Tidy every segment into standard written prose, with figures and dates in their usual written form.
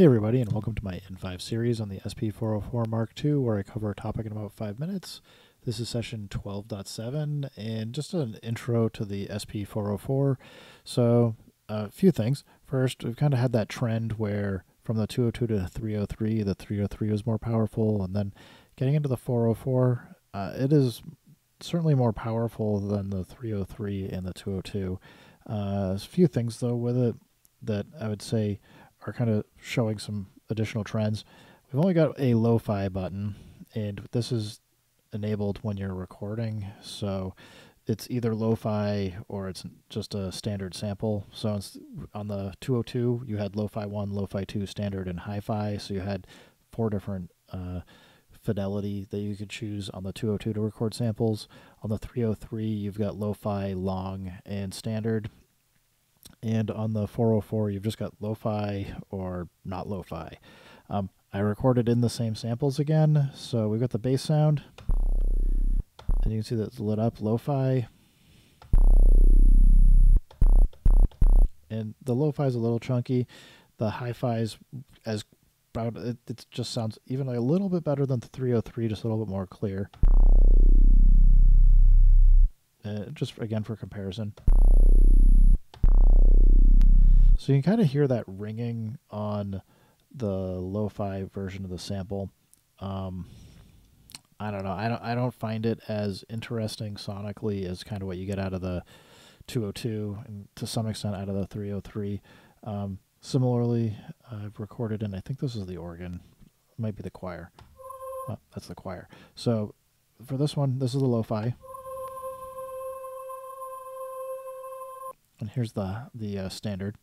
Hey everybody, and welcome to my N5 series on the SP404 Mark II, where I cover a topic in about 5 minutes. This is session 12.7, and just an intro to the SP404. So, a few things. First, we've kind of had that trend where from the 202 to the 303, the 303 was more powerful, and then getting into the 404, it is certainly more powerful than the 303 and the 202. A few things, though, with it that I would say are kind of showing some additional trends. We've only got a lo-fi button, and this is enabled when you're recording, so it's either lo-fi or it's just a standard sample. So on the 202, you had lo-fi 1, lo-fi 2, standard, and hi-fi, so you had 4 different fidelity that you could choose on the 202 to record samples. On the 303, you've got lo-fi, long, and standard. And on the 404, you've just got lo-fi or not lo-fi. I recorded in the same samples again, so we've got the bass sound, and you can see that it's lit up lo-fi. And the lo-fi is a little chunky. The hi-fi is as about, it just sounds even a little bit better than the 303, just a little bit more clear. Just again for comparison. So you can kind of hear that ringing on the lo-fi version of the sample. I don't know. I don't find it as interesting sonically as kind of what you get out of the 202 and to some extent out of the 303. Similarly, I've recorded, and I think this is the organ. It might be the choir. Oh, that's the choir. So for this one, this is the lo-fi. And here's the standard.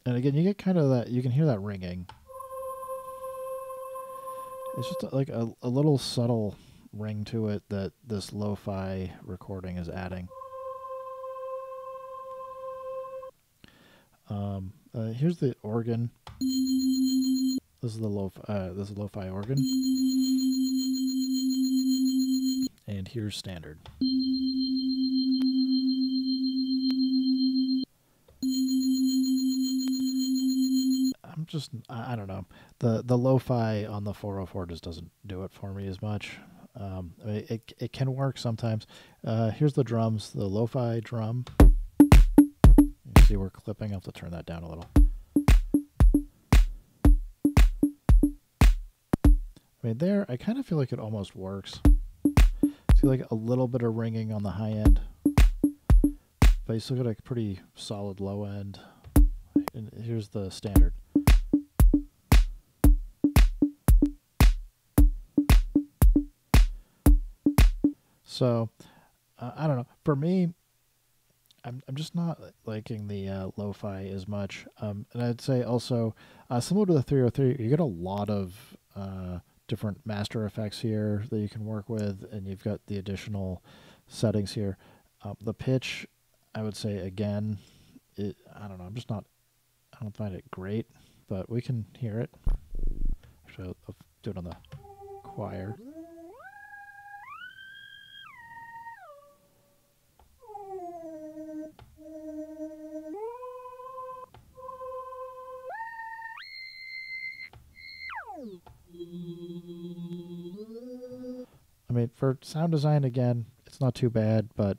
And again, you get kind of that, you can hear that ringing. It's just like a little subtle ring to it that this lo-fi recording is adding. Here's the organ. This is the lo-fi organ. And here's standard. I don't know. The lo-fi on the 404 just doesn't do it for me as much. I mean, it can work sometimes. Here's the drums, the lo-fi drum. You can see we're clipping. I'll have to turn that down a little. I mean, there, I kind of feel like it almost works. See, like a little bit of ringing on the high end, but you still got a pretty solid low end. And here's the standard. So, I don't know. For me, I'm just not liking the lo-fi as much. And I'd say also, similar to the 303, you get a lot of different master effects here that you can work with, and you've got the additional settings here. The pitch, I would say, again, I don't know. I don't find it great, but we can hear it. Actually, I'll do it on the choir. I mean, for sound design, again, it's not too bad, but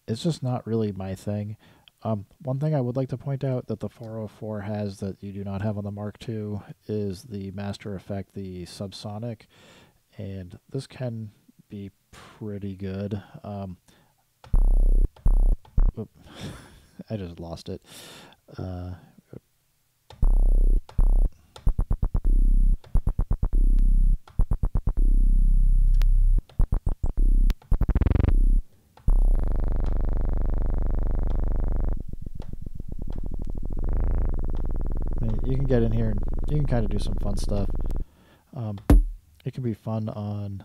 it's just not really my thing. One thing I would like to point out that the 404 has that you do not have on the Mark II is the master effect, the subsonic, and this can be pretty good. I just lost it. You can get in here and you can kind of do some fun stuff. It can be fun on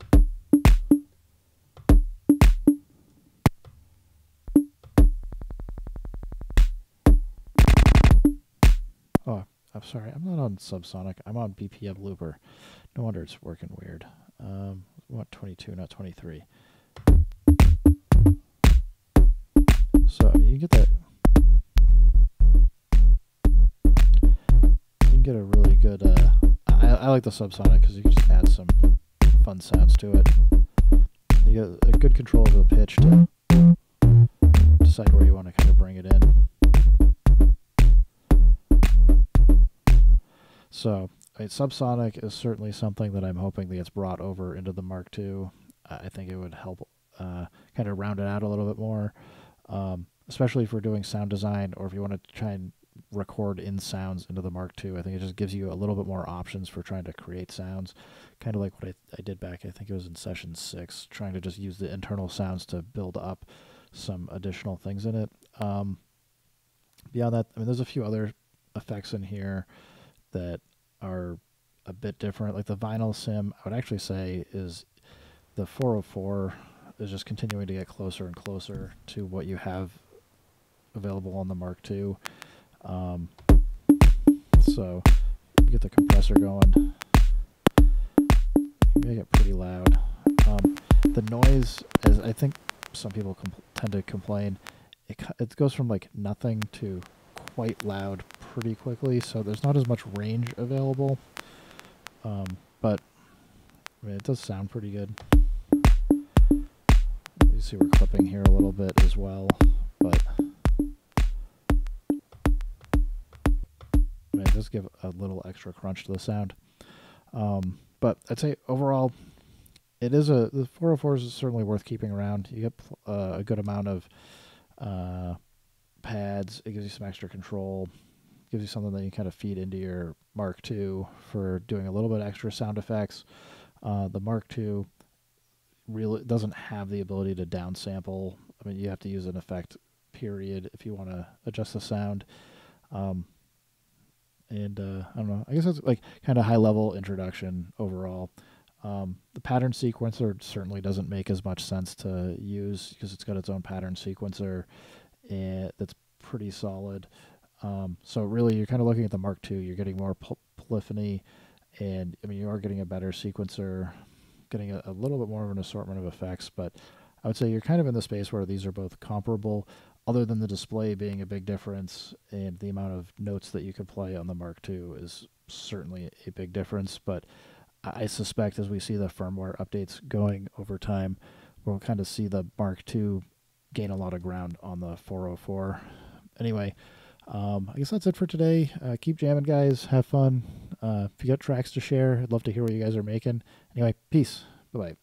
oh, I'm sorry, I'm not on subsonic, I'm on BPM looper. No wonder it's working weird. We want 22, not 23. So I mean, you get that get a really good, I like the subsonic because you can just add some fun sounds to it. You get a good control over the pitch to decide where you want to kind of bring it in. So, subsonic is certainly something that I'm hoping that gets brought over into the Mark II. I think it would help kind of round it out a little bit more, especially if we're doing sound design or if you want to try and record in sounds into the Mark II. I think it just gives you a little bit more options for trying to create sounds, kind of like what I did back, I think it was in session 6, trying to just use the internal sounds to build up some additional things in it. Beyond that, I mean, there's a few other effects in here that are a bit different. Like the vinyl sim, I would actually say is the 404 is just continuing to get closer and closer to what you have available on the Mark II. So you get the compressor going. You make it pretty loud. The noise, as I think some people tend to complain, it goes from like nothing to quite loud pretty quickly, so there's not as much range available. But I mean, it does sound pretty good. You see we're clipping here a little bit as well, but I mean, it does give a little extra crunch to the sound. But I'd say overall, the 404 is certainly worth keeping around. You get a good amount of pads. It gives you some extra control. Gives you something that you kind of feed into your Mark II for doing a little bit extra sound effects. The Mark II really doesn't have the ability to downsample. I mean, you have to use an effect period if you want to adjust the sound. I don't know, I guess that's like kind of high level introduction overall. The pattern sequencer certainly doesn't make as much sense to use because it's got its own pattern sequencer and that's pretty solid. So really you're kind of looking at the Mark II, you're getting more polyphony, and I mean, you are getting a better sequencer, getting a little bit more of an assortment of effects, but I would say you're kind of in the space where these are both comparable, other than the display being a big difference, and the amount of notes that you could play on the Mark II is certainly a big difference. But I suspect as we see the firmware updates going over time, we'll kind of see the Mark II gain a lot of ground on the 404. Anyway, I guess that's it for today. Keep jamming, guys. Have fun. If you got tracks to share, I'd love to hear what you guys are making. Anyway, peace. Bye-bye.